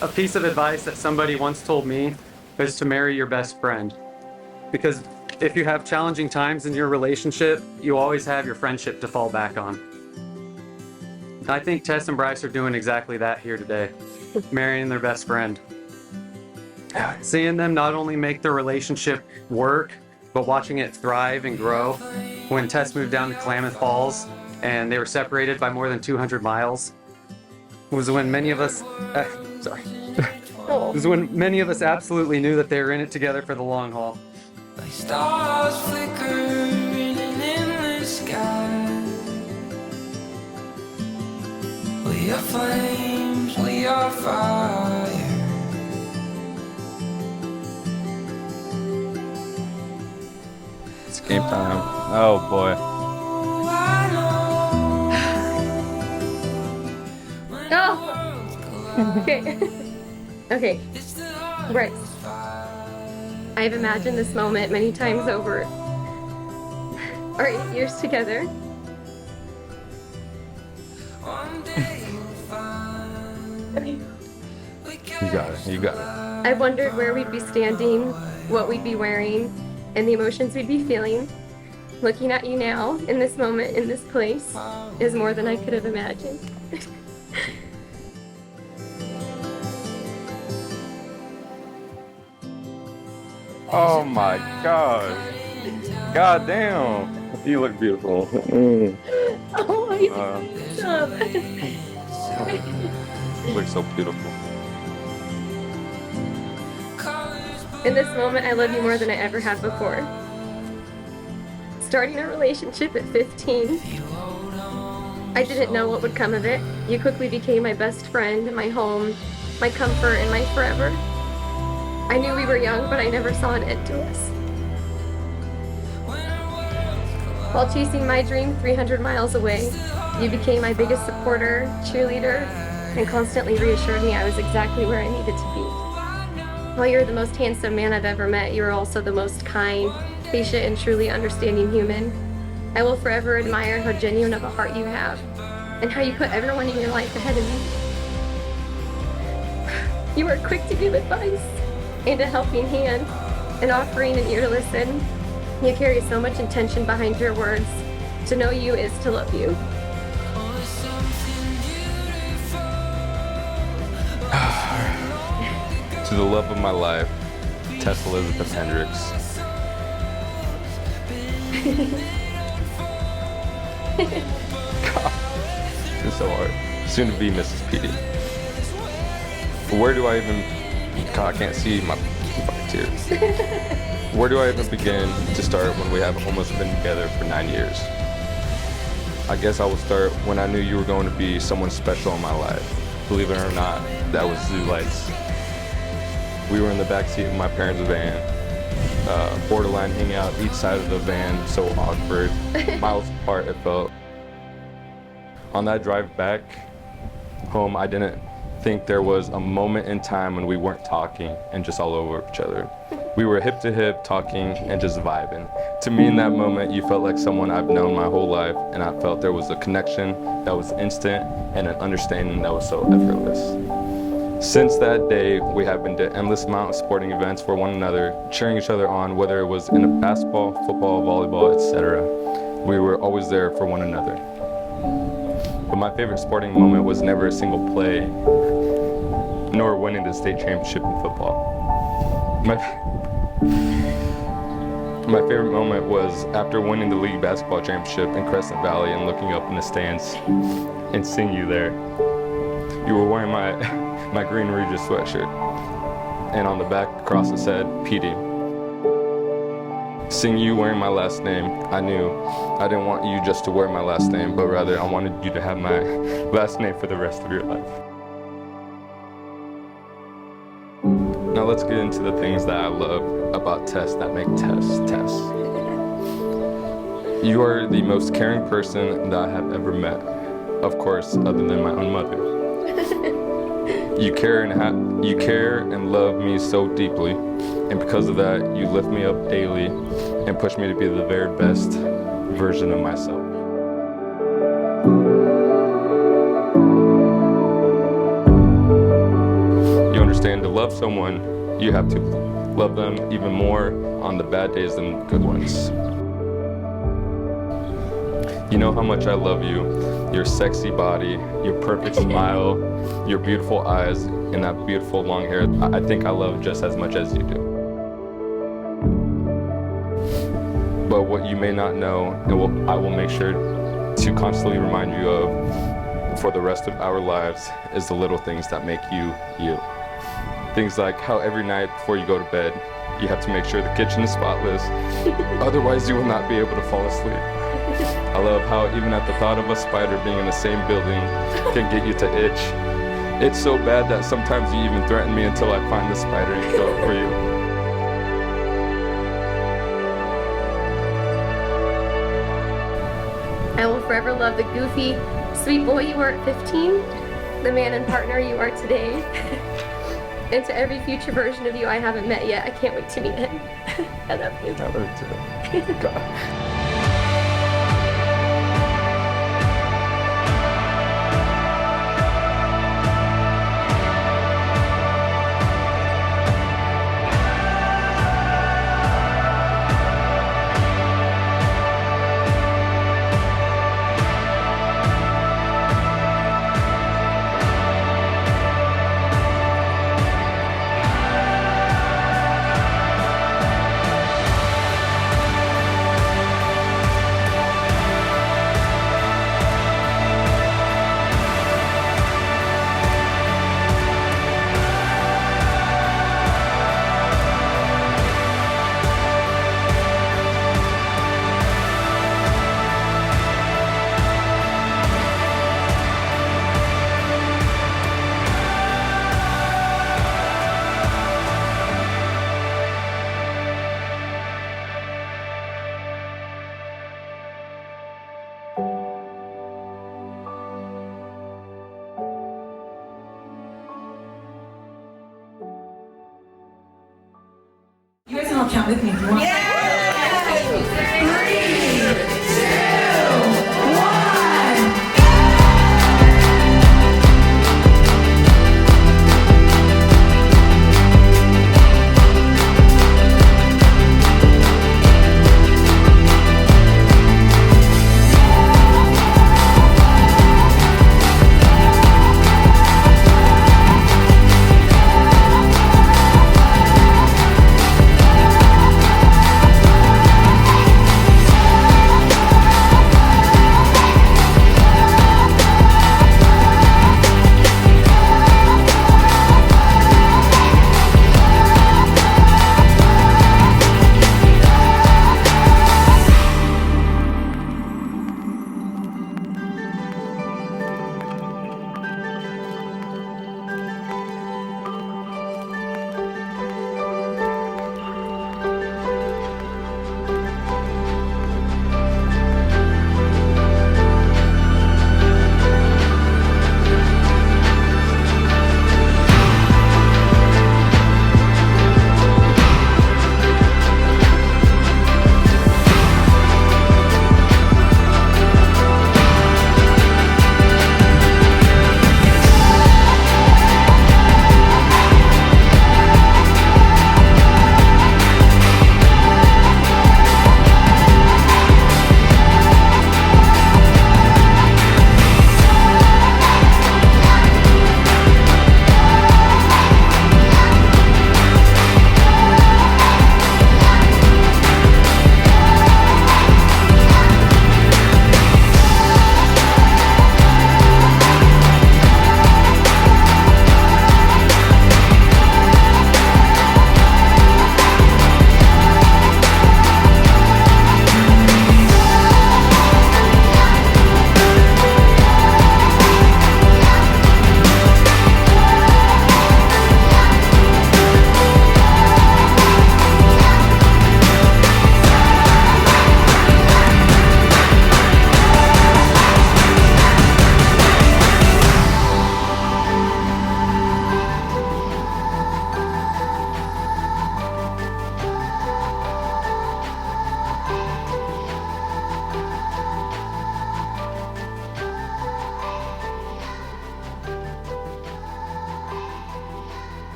A piece of advice that somebody once told me is to marry your best friend. Because if you have challenging times in your relationship, you always have your friendship to fall back on. I think Tess and Bryce are doing exactly that here today, marrying their best friend. Seeing them not only make their relationship work, but watching it thrive and grow. When Tess moved down to Klamath Falls and they were separated by more than 200 miles, was when many of us, was when many of us absolutely knew that they were in it together for the long haul. Like stars flicker in an endless sky. We are flames, we are fire. It's game time. Oh boy. Oh! Okay. Okay. Right. I've imagined this moment many times over our 8 years together. You got it. You got it. I wondered where we'd be standing, what we'd be wearing, and the emotions we'd be feeling. Looking at you now, in this moment, in this place, is more than I could have imagined. Oh my god. God damn. You look beautiful. Oh my God. You look so beautiful. In this moment, I love you more than I ever have before. Starting a relationship at 15, I didn't know what would come of it. You quickly became my best friend, my home, my comfort, and my forever. I knew we were young, but I never saw an end to us. While chasing my dream 300 miles away, you became my biggest supporter, cheerleader, and constantly reassured me I was exactly where I needed to be. While you're the most handsome man I've ever met, you are also the most kind, patient, and truly understanding human. I will forever admire how genuine of a heart you have, and how you put everyone in your life ahead of me. You are quick to give advice, and a helping hand, and offering an ear to listen. You carry so much intention behind your words. To know you is to love you. To the love of my life, Tess Elizabeth Hendricks. God, it's so hard. Soon to be Mrs. PD. Where do I even... God, I can't see my fucking tears. Where do I even begin to start when we have almost been together for 9 years? I guess I will start when I knew you were going to be someone special in my life. Believe it or not, that was Zoo Lights. We were in the backseat of my parents' van, borderline hanging out each side of the van, so awkward, miles apart it felt. On that drive back home, I didn't think there was a moment in time when we weren't talking and just all over each other. We were hip to hip, talking and just vibing. To me in that moment, you felt like someone I've known my whole life, and I felt there was a connection that was instant and an understanding that was so effortless. Since that day, we have been to endless amount of sporting events for one another, cheering each other on, whether it was in a basketball, football, volleyball, etc. We were always there for one another. But my favorite sporting moment was never a single play, nor winning the state championship in football. My favorite moment was after winning the league basketball championship in Crescent Valley and looking up in the stands and seeing you there. You were wearing my green Regis sweatshirt, and on the back across it said PD. Seeing you wearing my last name, I knew I didn't want you just to wear my last name, but rather I wanted you to have my last name for the rest of your life. Now let's get into the things that I love about Tess that make Tess, Tess. You are the most caring person that I have ever met, of course, other than my own mother. You care and love me so deeply, and because of that, you lift me up daily and push me to be the very best version of myself. love someone, you have to love them even more on the bad days than the good ones. You know how much I love you, your sexy body, your perfect smile, your beautiful eyes, and that beautiful long hair. I think I love just as much as you do. But what you may not know, and I will make sure to constantly remind you of for the rest of our lives, is the little things that make you, you. Things like how every night before you go to bed, you have to make sure the kitchen is spotless, otherwise you will not be able to fall asleep. I love how even at the thought of a spider being in the same building can get you to itch. It's so bad that sometimes you even threaten me until I find the spider and kill it for you. I will forever love the goofy, sweet boy you were at 15, the man and partner you are today, and to every future version of you I haven't met yet. I can't wait to meet him. I love you. I love you too. God. You guys can all count with me if you want. Yeah!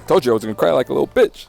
Told you I was gonna cry like a little bitch.